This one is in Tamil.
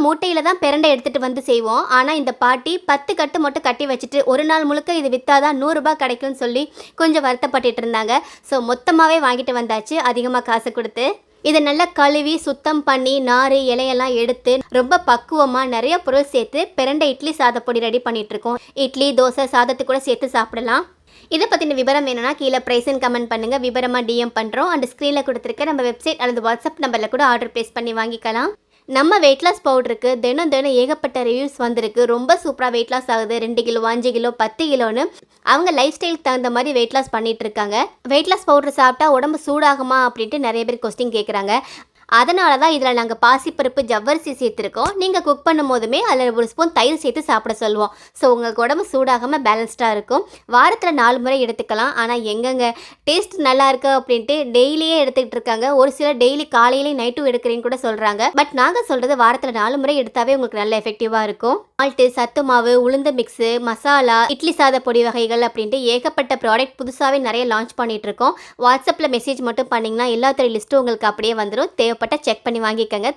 மூட்டையில் தான் பிரண்டை எடுத்துகிட்டு வந்து செய்வோம். ஆனால் இந்த பாட்டி 10 கட்டு மட்டும் கட்டி வச்சுட்டு ஒரு நாள் முழுக்க இது விற்றாதான் 100 ரூபாய் கிடைக்கும்னு சொல்லி கொஞ்சம் வருத்தப்பட்டுட்டு இருந்தாங்க. ஸோ மொத்தமாகவே வாங்கிட்டு வந்தாச்சு அதிகமாக காசு கொடுத்து. இதை நல்லா கழுவி சுத்தம் பண்ணி நார் இலையெல்லாம் எடுத்து ரொம்ப பக்குவமாக நிறைய பொருள் சேர்த்து பிரண்டை இட்லி சாதப்பொடி ரெடி பண்ணிகிட்ருக்கோம். இட்லி தோசை சாதத்துக்கு கூட சேர்த்து சாப்பிடலாம். இதை பற்றின விவரம் வேணும்னா கீழே ப்ரைஸ்ன்னு கமெண்ட் பண்ணுங்கள், விவரமாக டிஎம் பண்ணுறோம். அண்ட் ஸ்க்ரீனில் கொடுத்துருக்க நம்ம வெப்சைட் அல்லது வாட்ஸ்அப் நம்பரில் கூட ஆர்டர் ப்ளேஸ் பண்ணி வாங்கிக்கலாம். நம்ம வெயிட் லாஸ் பவுடருக்கு தினம் ஏகப்பட்ட ரிவ்யூஸ் வந்திருக்கு. ரொம்ப சூப்பராக வெயிட் லாஸ் ஆகுது. 2 கிலோ 5 கிலோ 10 கிலோன்னு அவங்க லைஃப் ஸ்டைலுக்கு தகுந்த மாதிரி வெயிட் லாஸ் பண்ணிட்டு இருக்காங்க. வெயிட் லாஸ் பவுடர் சாப்பிட்டா உடம்பு சூடாகுமா அப்படின்ட்டு நிறைய பேர் கொஸ்டின் கேட்குறாங்க. அதனால தான் இதில் நாங்கள் பாசிப்பருப்பு ஜவ்வரிசி சேர்த்துருக்கோம். நீங்கள் குக் பண்ணும் போதுமே அதில் 1 ஸ்பூன் தயிர் சேர்த்து சாப்பிட சொல்லுவோம். ஸோ உங்களுக்கு உடம்பு சூடாகாமல் பேலன்ஸ்டாக இருக்கும். வாரத்தில் 4 முறை எடுத்துக்கலாம். ஆனால் எங்கெங்க டேஸ்ட் நல்லா இருக்கு அப்படின்ட்டு டெய்லியே எடுத்துக்கிட்டு இருக்காங்க. ஒரு சிலர் டெய்லி காலையிலையும் நைட்டும் எடுக்கிறேன்னு கூட சொல்கிறாங்க. பட் நாங்கள் சொல்கிறது வாரத்தில் 4 முறை எடுத்தாவே உங்களுக்கு நல்ல எஃபெக்டிவாக இருக்கும். மால்ட்டு, சத்து மாவு, உளுந்து மிக்ஸு, மசாலா, இட்லி சாத பொடி வகைகள் அப்படின்ட்டு ஏகப்பட்ட ப்ராடக்ட் புதுசாகவே நிறைய லான்ச் பண்ணிகிட்டு இருக்கோம். வாட்ஸ்அப்பில் மெசேஜ் மட்டும் பண்ணிங்கன்னா எல்லாத்தோட லிஸ்ட்டும் உங்களுக்கு அப்படியே வந்துடும். தேவைப்பட்ட செக் பண்ணி வாங்கிக்கோங்க.